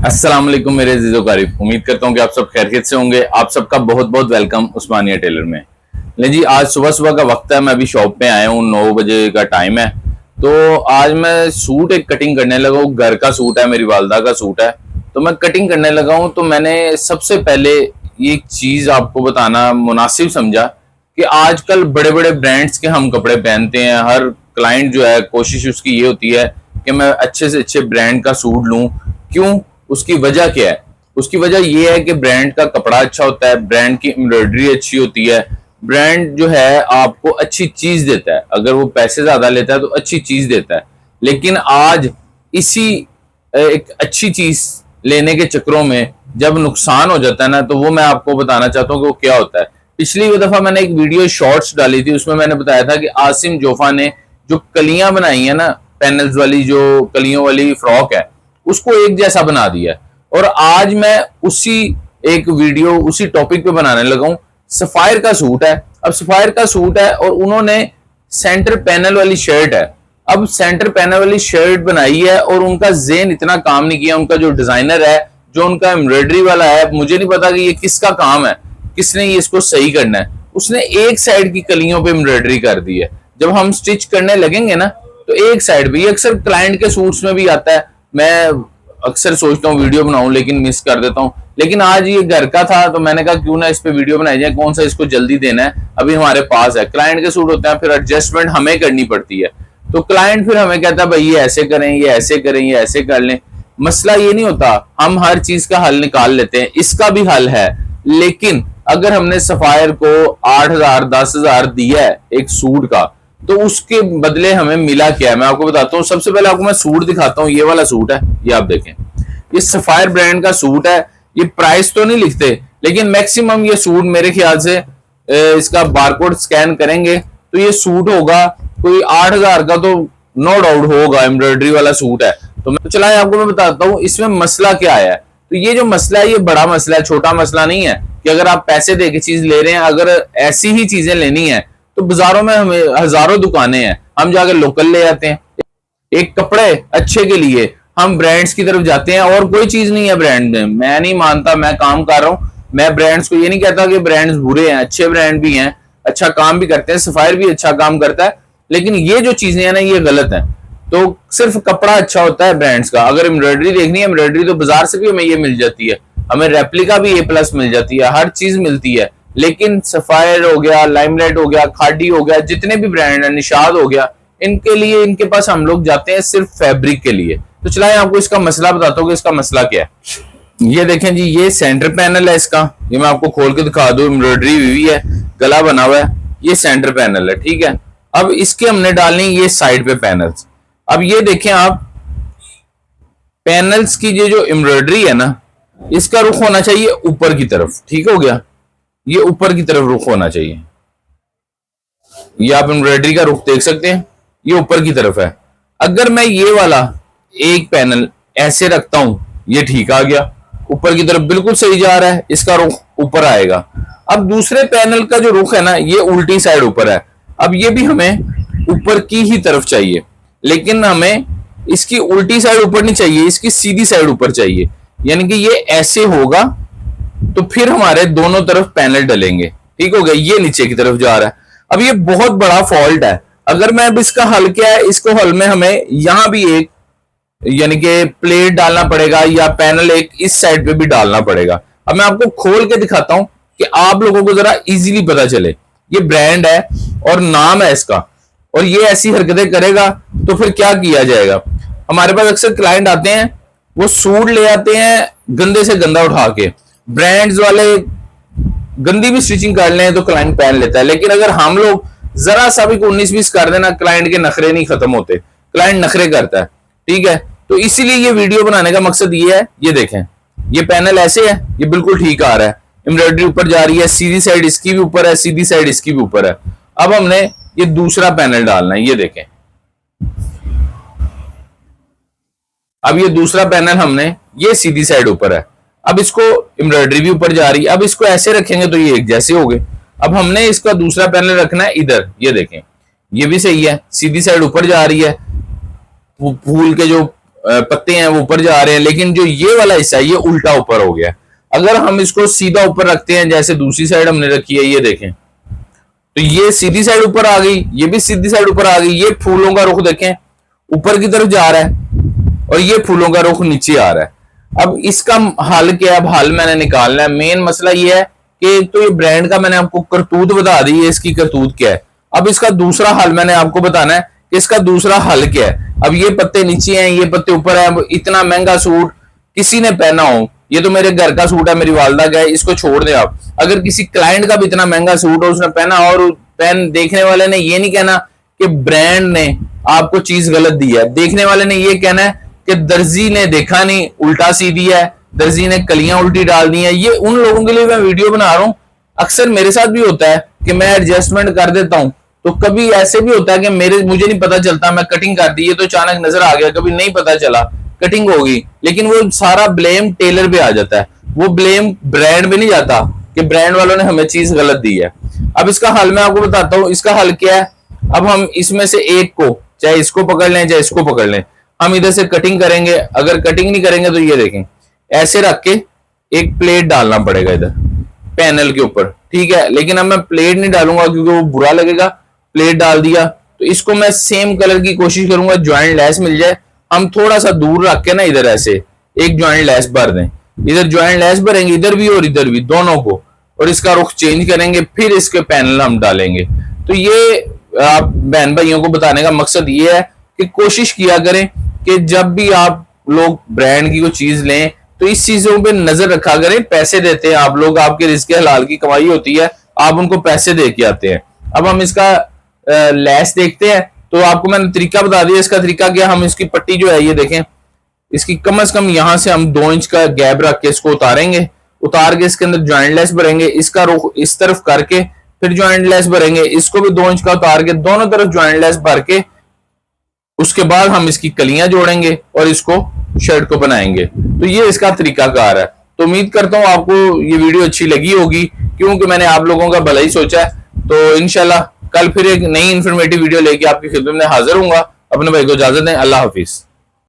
अस्सलाम वालेकुम मेरे अज़ीज़ो क़रीब, उम्मीद करता हूँ कि आप सब खैरियत से होंगे। आप सबका बहुत बहुत वेलकम उस्मानिया टेलर में। ले जी, आज सुबह सुबह का वक्त है, मैं अभी शॉप पे आया हूँ, 9 बजे का टाइम है। तो आज मैं सूट एक कटिंग करने लगा हूँ। घर का सूट है, मेरी वालदा का सूट है, तो मैं कटिंग करने लगा हूँ। तो मैंने सबसे पहले ये चीज़ आपको बताना मुनासिब समझा कि आजकल बड़े बड़े ब्रांड्स के हम कपड़े पहनते हैं। हर क्लाइंट जो है, कोशिश उसकी ये होती है कि मैं अच्छे से अच्छे ब्रांड का सूट लूँ। क्यों? उसकी वजह क्या है? उसकी वजह यह है कि ब्रांड का कपड़ा अच्छा होता है, ब्रांड की एम्ब्रॉयडरी अच्छी होती है, ब्रांड जो है आपको अच्छी चीज देता है। अगर वो पैसे ज्यादा लेता है तो अच्छी चीज देता है। लेकिन आज इसी एक अच्छी चीज लेने के चक्रों में जब नुकसान हो जाता है ना, तो वो मैं आपको बताना चाहता हूँ कि वो क्या होता है। पिछली दफा मैंने एक वीडियो शॉर्ट्स डाली थी, उसमें मैंने बताया था कि आसिम जोफा ने जो कलियां बनाई है ना, पैनल्स वाली जो कलियों वाली फ्रॉक है, उसको एक जैसा बना दिया। और आज मैं उसी एक वीडियो उसी टॉपिक पे बनाने लगा हूं। सफायर का सूट है। अब सफायर का सूट है और उन्होंने सेंटर पैनल वाली शर्ट है। अब सेंटर पैनल वाली शर्ट बनाई है और उनका जेन इतना काम नहीं किया। उनका जो डिजाइनर है, जो उनका एम्ब्रॉयडरी वाला है, मुझे नहीं पता कि ये किसका काम है, किसने ये इसको सही करना है। उसने एक साइड की कलियों पे एम्ब्रॉयडरी कर दी है। जब हम स्टिच करने लगेंगे ना, तो एक साइड पे, ये अक्सर क्लाइंट के सूट्स में भी आता है। मैं अक्सर सोचता हूँ वीडियो बनाऊं, लेकिन मिस कर देता हूँ। लेकिन आज ये घर का था तो मैंने कहा क्यों ना इस पे वीडियो बनाई जाए। कौन सा इसको जल्दी देना है, अभी हमारे पास है। क्लाइंट के सूट होते हैं, फिर एडजस्टमेंट हमें करनी पड़ती है। तो क्लाइंट फिर हमें कहता है भाई ये ऐसे करें, ये ऐसे करें, ये ऐसे कर लें। मसला ये नहीं होता, हम हर चीज का हल निकाल लेते हैं, इसका भी हल है। लेकिन अगर हमने सफायर को 8,000 10,000 दिया है एक सूट का, तो उसके बदले हमें मिला क्या है, मैं आपको बताता हूँ। सबसे पहले आपको मैं सूट दिखाता हूँ। ये वाला सूट है, ये आप देखें, ये सफायर ब्रांड का सूट है। ये प्राइस तो नहीं लिखते, लेकिन मैक्सिमम ये सूट मेरे ख्याल से इसका बारकोड स्कैन करेंगे तो ये सूट होगा कोई 8,000 का, तो नो डाउट होगा, एम्ब्रॉयडरी वाला सूट है। तो मैं चला आपको मैं बताता हूँ इसमें मसला क्या है। तो ये जो मसला है, ये बड़ा मसला है, छोटा मसला नहीं है। कि अगर आप पैसे दे के चीज ले रहे हैं, अगर ऐसी ही चीजें लेनी है तो बाजारों में हमें हजारों दुकानें हैं, हम जाकर लोकल ले आते हैं। एक कपड़े अच्छे के लिए हम ब्रांड्स की तरफ जाते हैं, और कोई चीज नहीं है ब्रांड में। मैं नहीं मानता, मैं काम कर रहा हूं, मैं ब्रांड्स को ये नहीं कहता कि ब्रांड्स बुरे हैं, अच्छे ब्रांड भी हैं, अच्छा काम भी करते हैं, सफायर भी अच्छा काम करता है। लेकिन ये जो चीजें हैं ना, ये गलत है। तो सिर्फ कपड़ा अच्छा होता है ब्रांड्स का। अगर एम्ब्रॉयडरी देखनी है, एम्ब्रॉयडरी तो बाजार से भी हमें ये मिल जाती है, हमें रेप्लिका भी A+ मिल जाती है, हर चीज मिलती है। लेकिन सफायर हो गया, लाइमलाइट हो गया, खादी हो गया, जितने भी ब्रांड है, निशाद हो गया, इनके लिए, इनके पास हम लोग जाते हैं सिर्फ फैब्रिक के लिए। तो चलाएं आपको इसका मसला बताता हूँ कि इसका मसला क्या है। ये देखें जी, ये सेंटर पैनल है इसका। ये मैं आपको खोल के दिखा दूं, एम्ब्रॉयडरी हुई है, गला बना हुआ है। ये सेंटर पैनल है, ठीक है। अब इसके हमने डालनी ये साइड पे पैनल्स। अब ये देखें आप, पैनल्स की ये जो एम्ब्रॉयडरी है ना, इसका रुख होना चाहिए ऊपर की तरफ, ठीक हो गया। ये ऊपर की तरफ रुख होना चाहिए। ये आप एम्ब्रॉयडरी का रुख देख सकते हैं, ये ऊपर की तरफ है। अगर मैं ये वाला एक पैनल ऐसे रखता हूं, ये ठीक आ गया, ऊपर की तरफ बिल्कुल सही जा रहा है, इसका रुख ऊपर आएगा। अब दूसरे पैनल का जो रुख है ना, ये उल्टी साइड ऊपर है। अब ये भी हमें ऊपर की ही तरफ चाहिए, लेकिन हमें इसकी उल्टी साइड ऊपर नहीं चाहिए, इसकी सीधी साइड ऊपर चाहिए। यानी कि ये ऐसे होगा तो फिर हमारे दोनों तरफ पैनल डलेंगे, ठीक हो गया। ये नीचे की तरफ जा रहा है। अब ये बहुत बड़ा फॉल्ट है। अगर मैं अब इसका हल क्या है, इसको हल में हमें यहां भी एक यानी कि प्लेट डालना पड़ेगा, या पैनल एक इस साइड पे भी डालना पड़ेगा। अब मैं आपको खोल के दिखाता हूं कि आप लोगों को जरा इजीली पता चले। ये ब्रांड है और नाम है इसका, और ये ऐसी हरकतें करेगा तो फिर क्या किया जाएगा। हमारे पास अक्सर क्लाइंट आते हैं, वो सूट ले आते हैं गंदे से गंदा उठा के। ब्रांड्स वाले गंदी भी स्टिचिंग कर लें तो क्लाइंट पहन लेता है, लेकिन अगर हम लोग जरा सा भी 19-20 कर देना, क्लाइंट के नखरे नहीं खत्म होते, क्लाइंट नखरे करता है, ठीक है। तो इसीलिए ये वीडियो बनाने का मकसद ये है। ये देखें, ये पैनल ऐसे है, ये बिल्कुल ठीक आ रहा है, एम्ब्रॉयडरी ऊपर जा रही है, सीधी साइड इसकी भी ऊपर है, सीधी साइड इसकी भी ऊपर है। अब हमने ये दूसरा पैनल डालना है, ये देखें। अब ये दूसरा पैनल हमने, ये सीधी साइड ऊपर है, अब इसको एम्ब्रॉयडरी भी ऊपर जा रही है। अब इसको ऐसे रखेंगे तो ये एक जैसे हो गए। अब हमने इसका दूसरा पैनल रखना है इधर, ये देखें, ये भी सही है, सीधी साइड ऊपर जा रही है, फूल के जो पत्ते हैं वो ऊपर जा रहे हैं, लेकिन जो ये वाला हिस्सा है ये उल्टा ऊपर हो गया। अगर हम इसको सीधा ऊपर रखते हैं, जैसे दूसरी साइड हमने रखी है, ये देखें, तो ये सीधी साइड ऊपर आ गई, ये भी सीधी साइड ऊपर आ गई। ये फूलों का रुख देखें ऊपर की तरफ जा रहा है और ये फूलों का रुख नीचे आ रहा है। अब इसका हल क्या है? अब हल मैंने निकालना है। मेन मसला ये है कि तो ये ब्रांड का मैंने आपको करतूत बता दी है, इसकी करतूत क्या है। अब इसका दूसरा हल मैंने आपको बताना है कि इसका दूसरा हल क्या है। अब ये पत्ते नीचे हैं, ये पत्ते ऊपर है। अब इतना महंगा सूट किसी ने पहना हो, ये तो मेरे घर का सूट है, मेरी वालदा का है, इसको छोड़ दें आप। अगर किसी क्लाइंट का भी इतना महंगा सूट हो, उसने पहना और पहन, देखने वाले ने ये नहीं कहना कि ब्रांड ने आपको चीज गलत दी है, देखने वाले ने ये कहना है कि दर्जी ने देखा नहीं, उल्टा सी दिया है, दर्जी ने कलियां उल्टी डाल दी है। ये उन लोगों के लिए मैं वीडियो बना रहा हूं। अक्सर मेरे साथ भी होता है कि मैं एडजस्टमेंट कर देता हूं, तो कभी ऐसे भी होता है कि मुझे नहीं पता चलता, मैं कटिंग कर दी, ये तो अचानक नजर आ गया, कभी नहीं पता चला कटिंग होगी, लेकिन वो सारा ब्लेम टेलर पे आ जाता है, वो ब्लेम ब्रांड पे नहीं जाता कि ब्रांड वालों ने हमें चीज गलत दी है। अब इसका हल मैं आपको बताता हूँ। इसका हल क्या है? अब हम इसमें से एक को, चाहे इसको पकड़ लें चाहे इसको पकड़ लें, हम इधर से कटिंग करेंगे। अगर कटिंग नहीं करेंगे तो ये देखें, ऐसे रख के एक प्लेट डालना पड़ेगा इधर पैनल के ऊपर, ठीक है। लेकिन अब मैं प्लेट नहीं डालूंगा क्योंकि वो बुरा लगेगा। प्लेट डाल दिया तो इसको मैं सेम कलर की कोशिश करूंगा ज्वाइंट लेस मिल जाए। हम थोड़ा सा दूर रख के ना इधर ऐसे एक ज्वाइंट लेस भर दें, इधर ज्वाइंट लेस भरेंगे इधर भी और इधर भी, दोनों को, और इसका रुख चेंज करेंगे, फिर इसके पैनल हम डालेंगे। तो ये आप बहन भाइयों को बताने का मकसद ये है कि कोशिश किया करें कि जब भी आप लोग ब्रांड की कोई चीज लें तो इस चीजों पे नजर रखा करें। पैसे देते हैं आप लोग, आपके रिस्क हलाल की कमाई होती है, आप उनको पैसे दे के आते हैं। अब हम इसका लेस देखते हैं, तो आपको मैंने तरीका बता दिया। इसका तरीका क्या, हम इसकी पट्टी जो है ये देखें, इसकी कम से कम यहां से हम 2 इंच का गैप रख के इसको उतारेंगे, उतार के इसके अंदर ज्वाइंट लेस भरेंगे, इसका रुख इस तरफ करके फिर ज्वाइंट लेस भरेंगे, इसको भी 2 इंच का उतार के दोनों तरफ ज्वाइंट लेस भर के उसके बाद हम इसकी कलियां जोड़ेंगे और इसको शर्ट को बनाएंगे। तो ये इसका तरीकाकार है। तो उम्मीद करता हूं आपको ये वीडियो अच्छी लगी होगी, क्योंकि मैंने आप लोगों का भला ही सोचा है। तो इंशाल्लाह कल फिर एक नई इंफॉर्मेटिव वीडियो लेके आपकी खिदमत में हाजिर हूंगा। अपने भाई को इजाजत दें। अल्लाह हाफिज।